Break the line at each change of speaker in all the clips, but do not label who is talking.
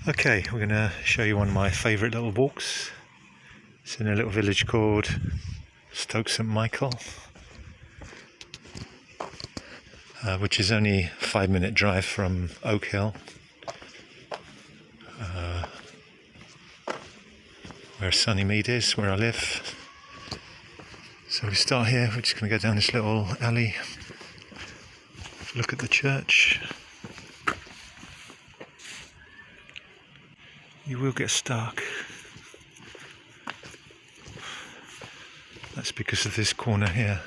Okay, we're going to show you one of my favourite little walks. It's in a little village called Stoke Saint Michael, which is only a 5-minute drive from Oak Hill, where Sunnymead is, where I live. So we start here, we're just going to go down this little alley, look at the church. You will get stuck. That's because of this corner here.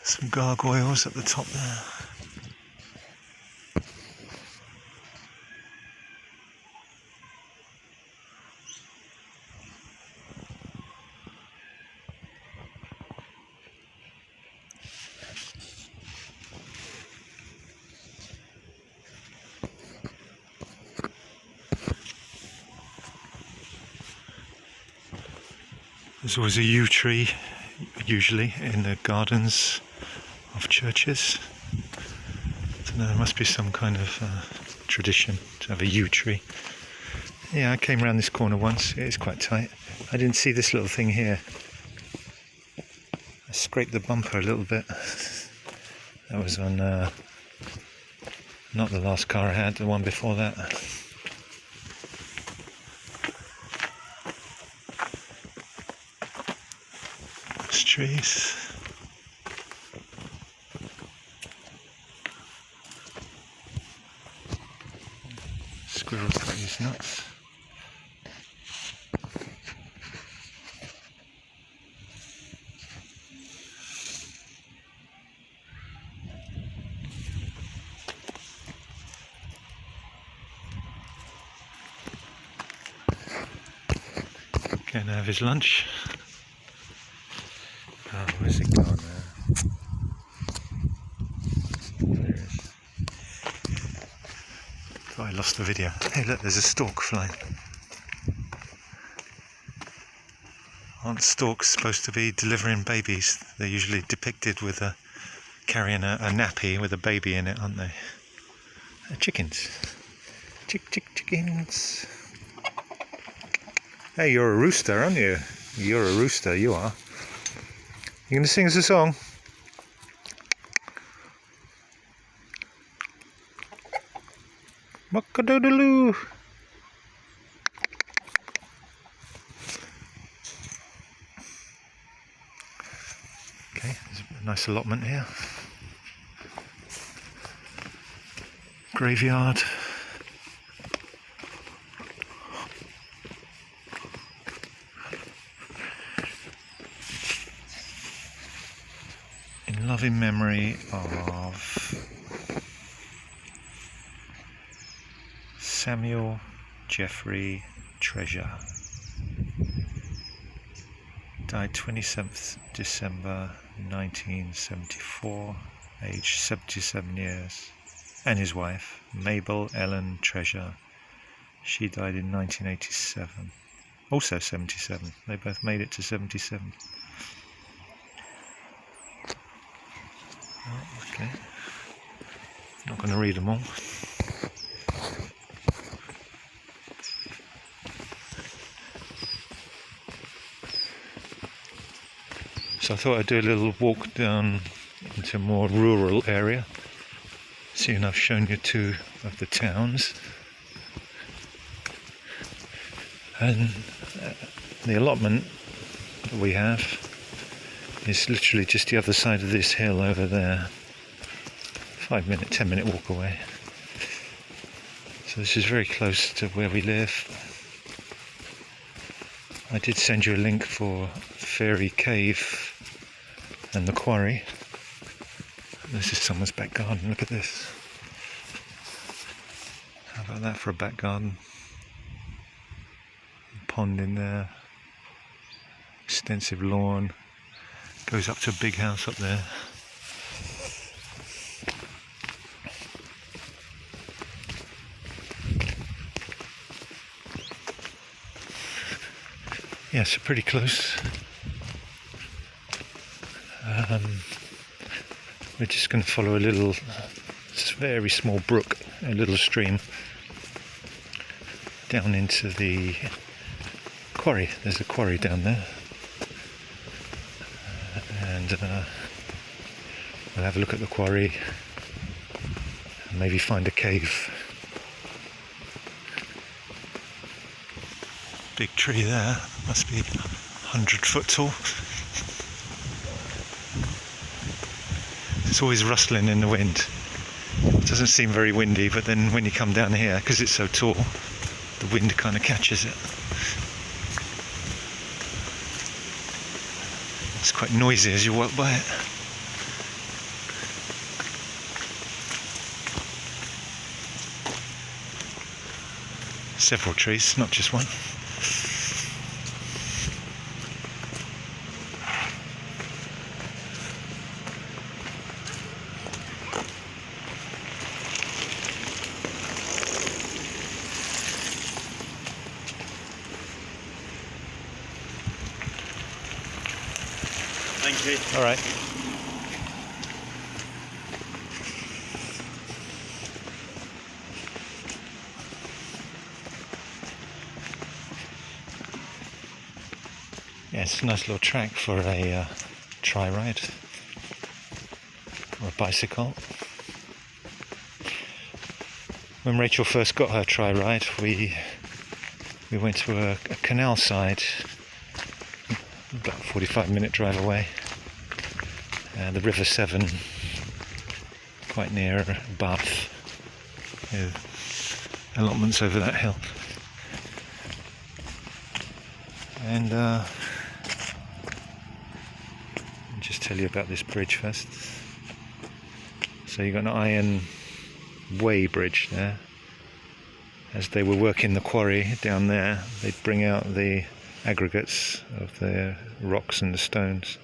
Some gargoyles at the top there. There's always a yew tree, usually, in the gardens of churches. I don't know, there must be some kind of tradition to have a yew tree. Yeah, I came around this corner once. It is quite tight. I didn't see this little thing here. I scraped the bumper a little bit. That was on, not the last car I had, the one before that. There's trees. Squirrels got his nuts. Going to have his lunch. Oh, where's it gone now? There it is. Thought I lost the video. Hey look, there's a stork flying. Aren't storks supposed to be delivering babies? They're usually depicted with carrying a nappy with a baby in it, aren't they? Chickens. Chickens. Hey, you're a rooster, aren't you? You're a rooster, you are. You gonna sing us a song? Muck-a-doodaloo. Okay, there's a nice allotment here. Graveyard. In loving memory of Samuel Jeffrey Treasure. Died 27th December 1974, aged 77 years. And his wife, Mabel Ellen Treasure. She died in 1987. Also 77. They both made it to 77. Oh, okay. Not going to read them all. So I thought I'd do a little walk down into a more rural area. Seeing I've shown you two of the towns. And the allotment that we have is literally just the other side of this hill over there. 5-minute, 10-minute walk away. So this is very close to where we live. I did send you a link for Fairy Cave and the quarry. This is someone's back garden, look at this. How about that for a back garden? Pond in there, extensive lawn, goes up to a big house up there. Yeah, so pretty close. We're just going to follow a little very small brook, a little stream, down into the quarry. There's a quarry down there, and we'll have a look at the quarry and maybe find a cave. Big tree there, must be 100 foot tall. It's always rustling in the wind. It doesn't seem very windy, but then when you come down here, because it's so tall, the wind kind of catches it. It's quite noisy as you walk by it. Several trees, not just one.
Thank you.
All right. Yeah, it's a nice little track for a tri-ride or a bicycle. When Rachel first got her tri-ride, we went to a canal side, about a 45-minute drive away. The River Severn, quite near Bath. Allotments over that hill. And I'll just tell you about this bridge first. So you've got an iron way bridge there. As they were working the quarry down there, they'd bring out the aggregates of the rocks and the stones,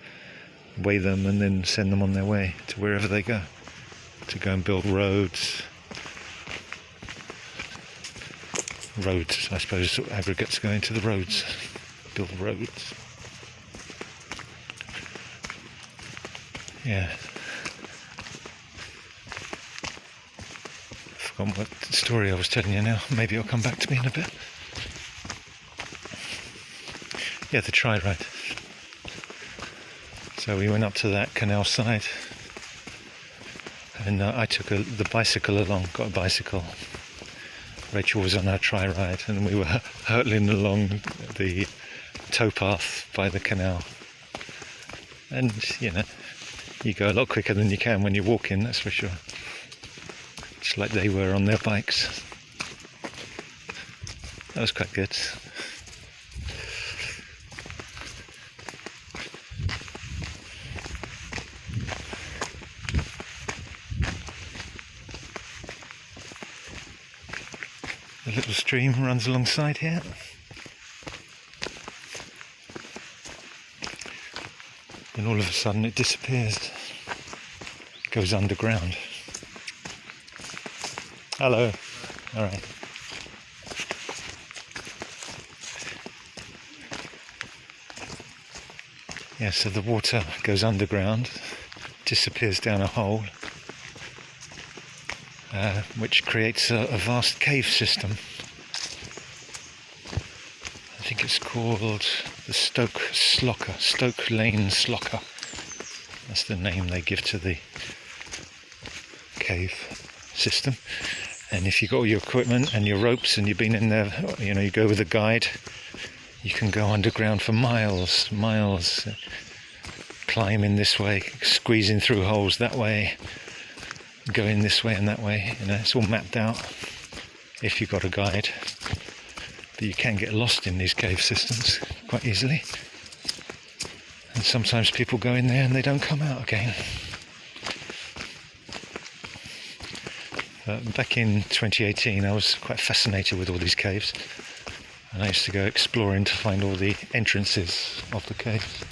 weigh them, and then send them on their way to wherever they go, to go and build roads, I suppose. Aggregates going to the roads, build roads. Yeah. Forgotten what story I was telling you now. Maybe it'll come back to me in a bit. Yeah, the tri-ride. So we went up to that canal side, and I took the bicycle along, got a bicycle. Rachel was on her tri-ride, and we were hurtling along the towpath by the canal. And, you know, you go a lot quicker than you can when you're walking, that's for sure. Just like they were on their bikes. That was quite good. A little stream runs alongside here. And all of a sudden it disappears. It goes underground. Hello. All right. Yeah, so the water goes underground, disappears down a hole, which creates a vast cave system. I think it's called the Stoke Lane Slocker. That's the name they give to the cave system. And if you've got all your equipment and your ropes and you've been in there, you know, you go with a guide, you can go underground for miles, climbing this way, squeezing through holes that way, going this way and that way. You know, it's all mapped out if you've got a guide. But you can get lost in these cave systems quite easily. And sometimes people go in there and they don't come out again. Back in 2018 I was quite fascinated with all these caves, and I used to go exploring to find all the entrances of the caves.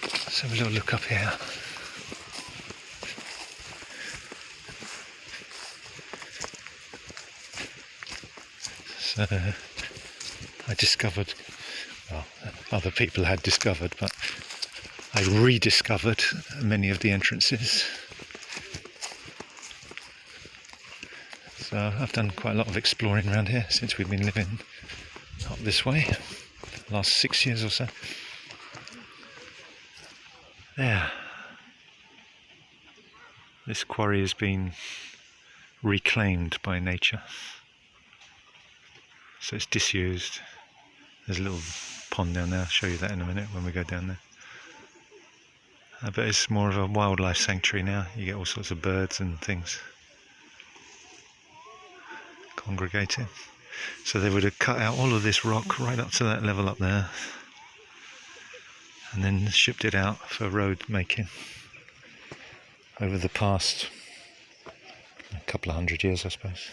Let's have a little look up here. So I discovered, well, other people had discovered, but I rediscovered many of the entrances. So I've done quite a lot of exploring around here since we've been living up this way, the last 6 years or so. Yeah, this quarry has been reclaimed by nature, so it's disused. There's a little pond down there, I'll show you that in a minute when we go down there. But it's more of a wildlife sanctuary now. You get all sorts of birds and things congregating. So they would have cut out all of this rock right up to that level up there and then shipped it out for road making over the past couple of 100 years, I suppose.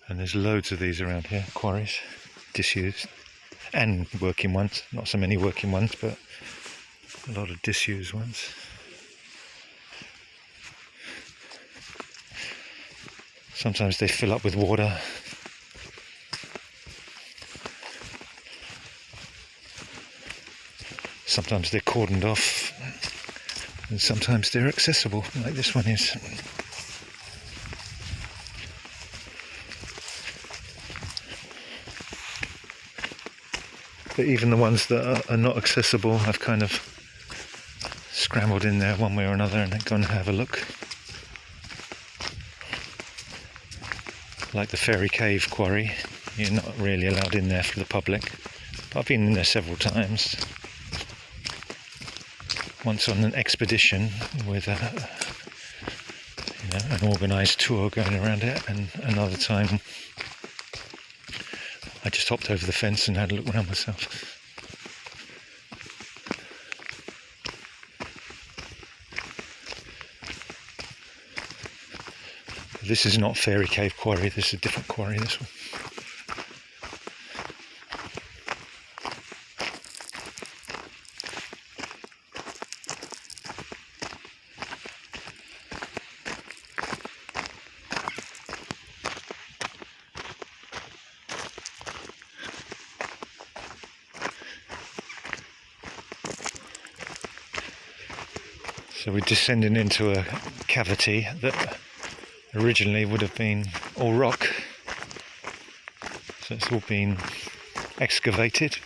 And there's loads of these around here, quarries, disused, and working ones. Not so many working ones, but a lot of disused ones. Sometimes they fill up with water. Sometimes they're cordoned off, and sometimes they're accessible, like this one is. But even the ones that are not accessible, I've kind of scrambled in there one way or another and gone to have a look. Like the Fairy Cave quarry, you're not really allowed in there for the public. But I've been in there several times. Once on an expedition with an organised tour going around it, and another time I just hopped over the fence and had a look around myself. This is not Fairy Cave quarry, this is a different quarry, this one. So we're descending into a cavity that originally would have been all rock. So it's all been excavated.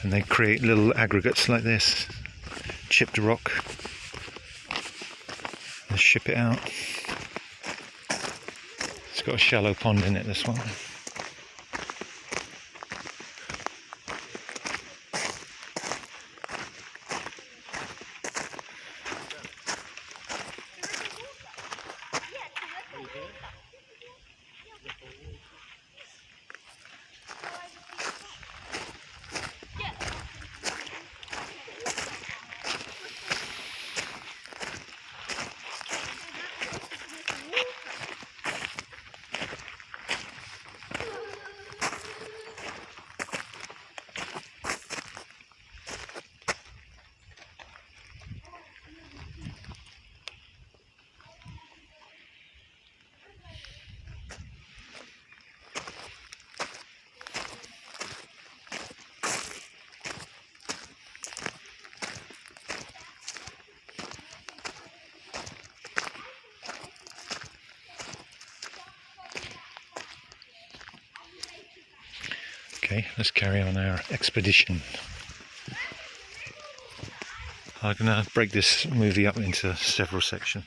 And they create little aggregates like this, chipped rock, and ship it out. It's got a shallow pond in it, this one. Okay, let's carry on our expedition. I'm going to break this movie up into several sections.